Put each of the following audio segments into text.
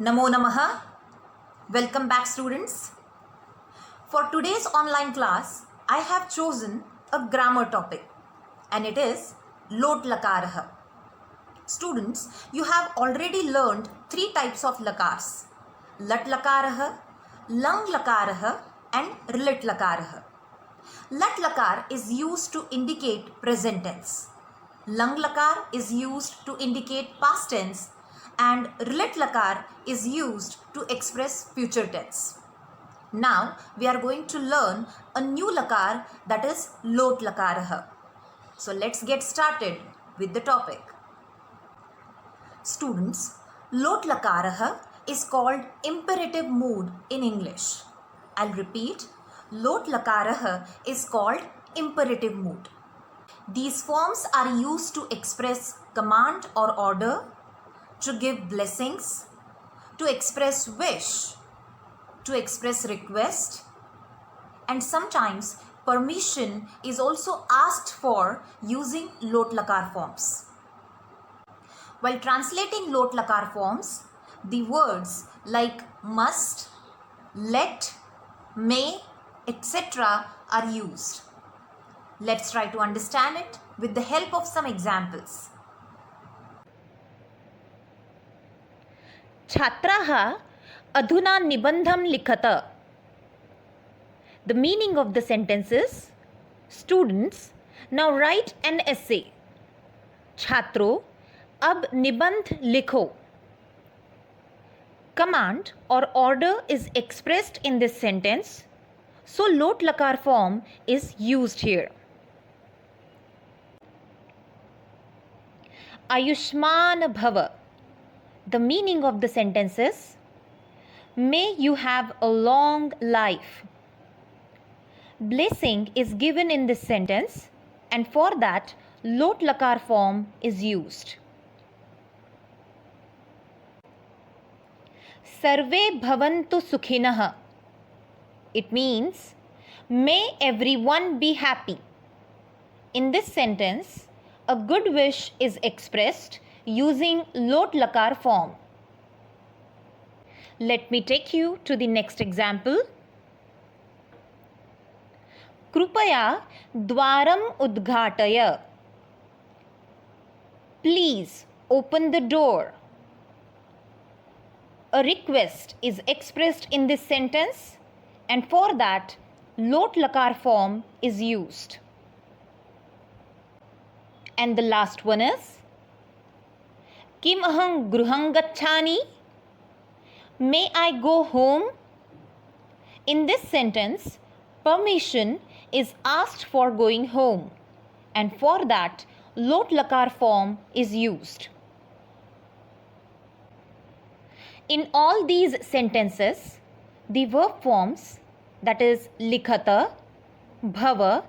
Namo Namaha. Welcome back, students. For today's online class, I have chosen a grammar topic and it is Lot Lakarah. Students, you have already learned three types of lakars: Lat Lakarah, Lang Lakarah, and Rilit Lakarah. Lat Lakar is used to indicate present tense. Lang Lakar is used to indicate past tense and Rilit Lakar is used to express future tense. Now we are going to learn a new Lakar, that is Lot Lakarah. So let's get started with the topic. Students, Lot Lakarah is called imperative mood in English. I'll repeat, Lot Lakarah is called imperative mood. These forms are used to express command or order, to give blessings, to express wish, to express request, and sometimes permission is also asked for using Lot Lakar forms. While translating Lot Lakar forms, the words like must, let, may, etc. are used. Let's try to understand it with the help of some examples. छात्राः अधुना निबन्धं लिखत. The meaning of the sentence is, students, now write an essay. छात्रों, अब निबंध लिखो. Command or order is expressed in this sentence, so Lot Lakar form is used here. Ayushman Bhava. The meaning of the sentence is, may you have a long life. Blessing is given in this sentence and for that Lot Lakar form is used. Sarve bhavantu sukhinah. It means, may everyone be happy. In this sentence, a good wish is expressed using Lot Lakar form. Let me take you to the next example. Krupaya dwaram udghataya. Please open the door. A request is expressed in this sentence and for that Lot Lakar form is used. And the last one is, Kim aham gruham gacchani? May I go home? In this sentence, permission is asked for going home and for that Lot Lakar form is used. In all these sentences, the verb forms, that is likhata, bhava,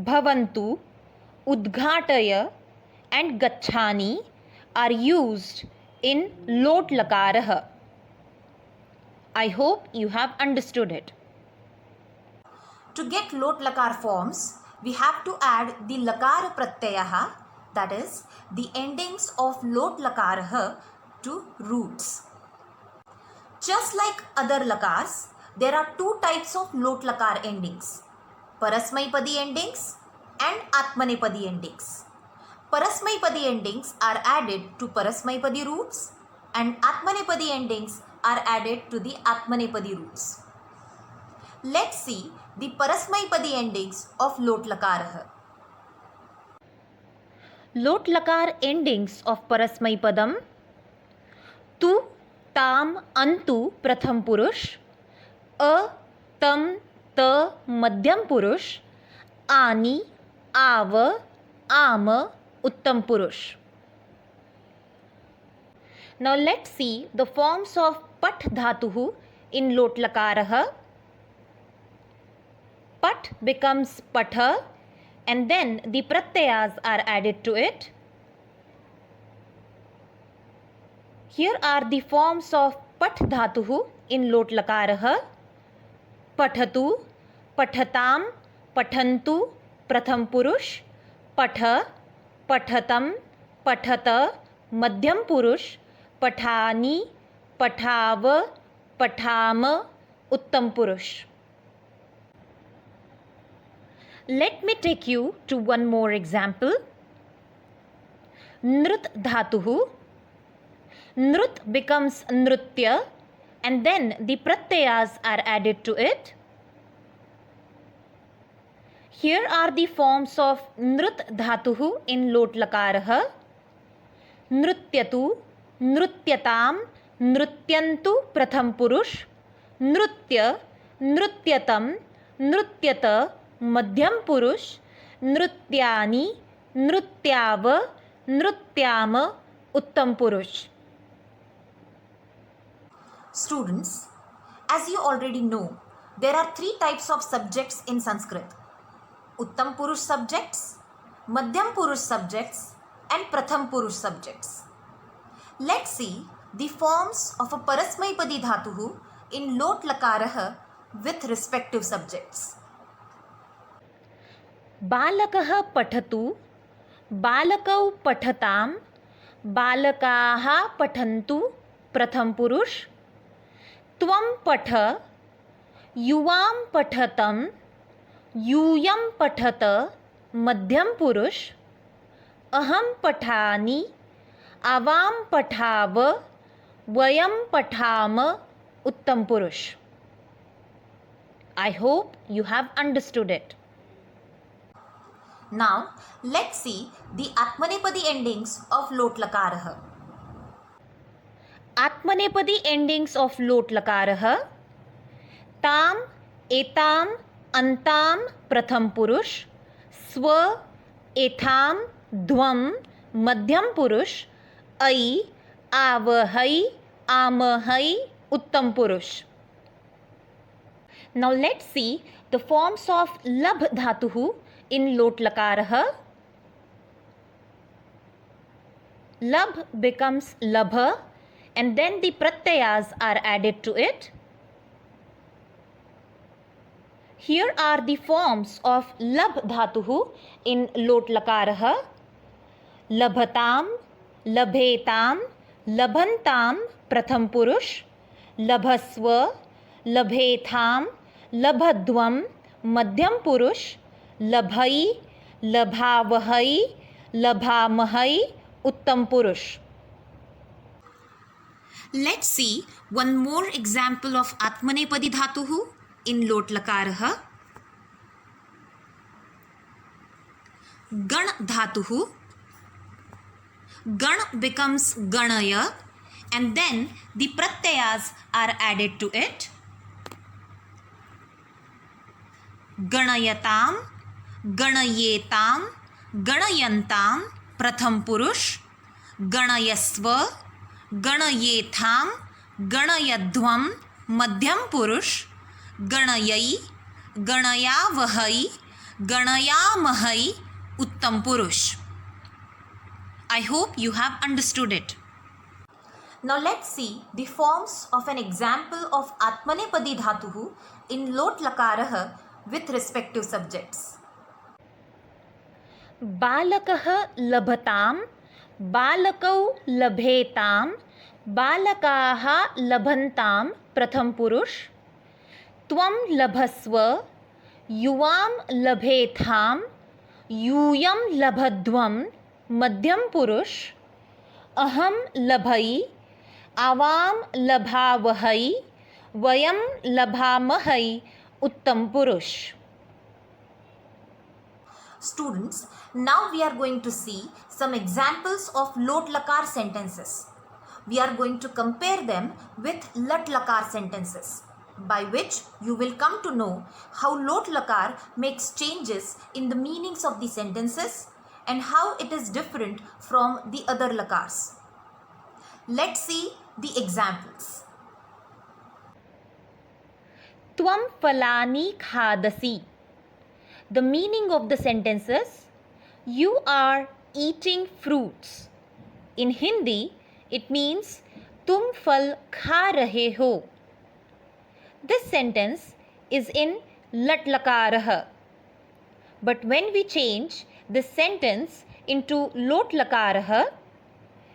bhavantu, udghataya and gacchani are used in Lot Lakarah. I hope you have understood it. To get Lot Lakar forms, we have to add the Lakar Pratyayaha, that is, the endings of Lot Lakarah to roots. Just like other Lakars, there are two types of Lot Lakar endings: Parasmaipadi endings and Atmanepadi endings. Parasmaipadi endings are added to Parasmaipadi roots and Atmanepadi endings are added to the Atmanepadi roots. Let's see the Parasmaipadi endings of Lot Lakarah. Lot Lakar endings of Parasmaipadam: tu, tam, antu pratham purush, a, tam, ta madhyam purush, ani, ava, ama uttam purush. Now let's see the forms of pat dhatuhu in Lot Lakarah. Pat becomes patha and then the pratyayas are added to it. Here are the forms of pat dhatuhu in Lot Lakarah. Pathatu, pathatam, pathantu, pratham purush, patha, pathatam, pathata, madhyam purush, pathani, पठाव, पठाम, उत्तम पुरुष. Let me take you to one more example. Nrit dhatuhu. Nrit becomes nritya and then the pratyayas are added to it. Here are the forms of nrit dhatuhu in lot lakarah. Nrityatu, nrityatam, nrityantu pratham purush, nritya, nrityatam, nrityata madhyam purush, nrityani, nrityav, nrityam uttam purush. Students, as you already know, there are three types of subjects in Sanskrit: Uttam Purush subjects, Madhyam Purush subjects, and Pratham Purush subjects. Let's see the forms of a Parasmaipadi Dhatuhu in Lot Lakarah with respective subjects. बालकः पठतु, बालकौ पठतां, बालकाः पठन्तु, प्रथम पुरुष. त्वं पठ, युवां पठतं, यूयं पठत, मध्यम पुरुष. अहं पठामि, आवां पठाव, वयं पठाम, उत्तम पुरुष. I hope you have understood it. Now, let's see the Atmanepadi endings of Lot Lakarah. Atmanepadi endings of Lot Lakarah. Tam, etam, antam, pratham purush. Swa, etham, dvam, madhyam purush. Ai, avahai, amahai, uttam purush. Now let's see the forms of labh dhatuhu in Lot Lakarah. Labh becomes labha and then the pratyayas are added to it. Here are the forms of labh dhatuhu in Lot Lakarah. Labhatam, labhetam, labhantam, pratham purush. Labhasva, labhetham, labhadvam, madhyam purush. Labhai, labhavahai, labhamahai, uttam purush. Let's see one more example of Atmanepadi Dhatuhu in Lot Lakarah. Gan Dhatuhu. Gan becomes Ganaya and then the pratyayas are added to it. Ganayatam, Ganayetam, Ganayantam, Pratham Purush. Ganayasva, Ganayetham, Ganayadhvam, Madhyam Purush. Ganayai, Ganayavahai, Ganayamahai, Uttam Purush. I hope you have understood it. Now let's see the forms of an example of Atmanepadi Dhatuhu in Lot Lakarah with respective subjects. Balakah labhatam, balakau labhetam, balakaha labhantam, pratham purush. Tvam labhasva, yuvam labhetham, यूयम लभध्वम मध्यम पुरुष अहम लभई आवाम लभावहई वयम लभामहई उत्तम पुरुष. Students, now we are going to see some examples of lot lakar sentences. We are going to compare them with lat lakar sentences, by which you will come to know how lot lakar makes changes in the meanings of the sentences and how it is different from the other lakars. Let's see the examples. Tvam falani khadasi. The meaning of the sentences: you are eating fruits. In Hindi, it means tum fal kha rahe ho. This sentence is in lat lakarah. But when we change this sentence into lot lakarah,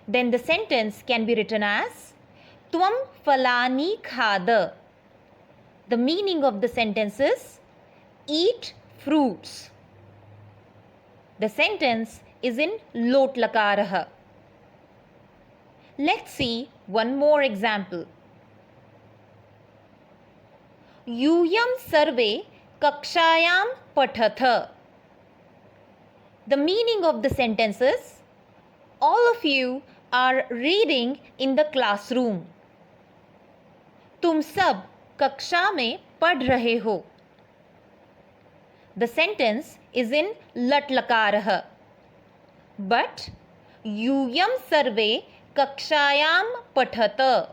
then the sentence can be written as Tvam falani khada. The meaning of the sentence is eat fruits. The sentence is in lot lakarah. Let's see one more example. Yuyam sarve kakshayam pathatha. The meaning of the sentence is all of you are reading in the classroom. तुम सब कक्षा में पढ़ रहे हो. The sentence is in lat lakarah. But यूयम survey kakshayam pathatha.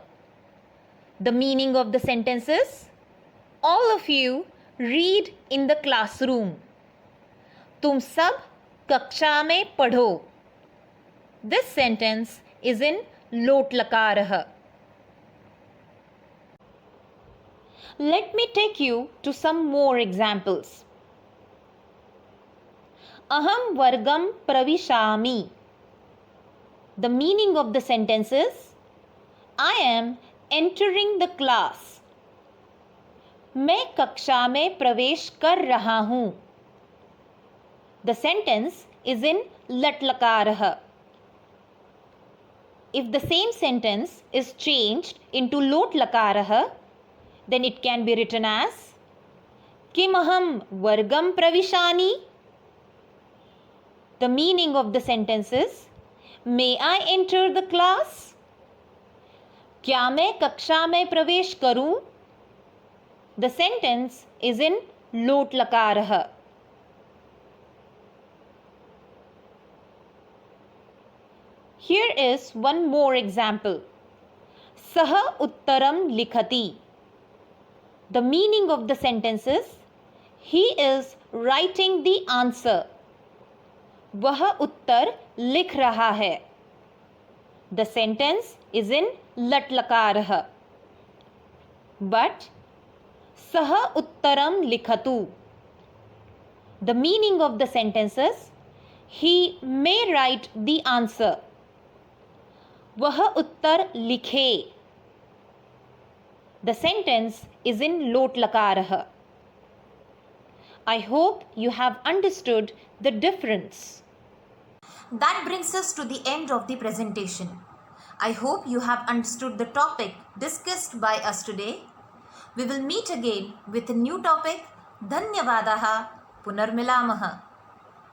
The meaning of the sentence is all of you read in the classroom. तुम सब कक्षा में पढ़ो. This sentence is in lot lakarah. Let me take you to some more examples. Aham vargam pravishami. The meaning of the sentence is I am entering the class. मैं कक्षा में प्रवेश कर रहा हूँ. The sentence is in lat lakarah. If the same sentence is changed into lot lakarah, then it can be written as Kim aham vargam pravishani. The meaning of the sentence is May I enter the class? क्या मैं कक्षा में प्रवेश करूं? The sentence is in lot lakarah. Here is one more example. Saha uttaram likhati. The meaning of the sentence is he is writing the answer. वह उत्तर लिख रहा है. The sentence is in lat lakarah. But saha uttaram likhatu. The meaning of the sentence is he may write the answer. वह उत्तर लिखे. The sentence is in lot lakarah. I hope you have understood the difference. That brings us to the end of the presentation. I hope you have understood the topic discussed by us today. We will meet again with a new topic. Dhanyavadaha. Punarmilamaha.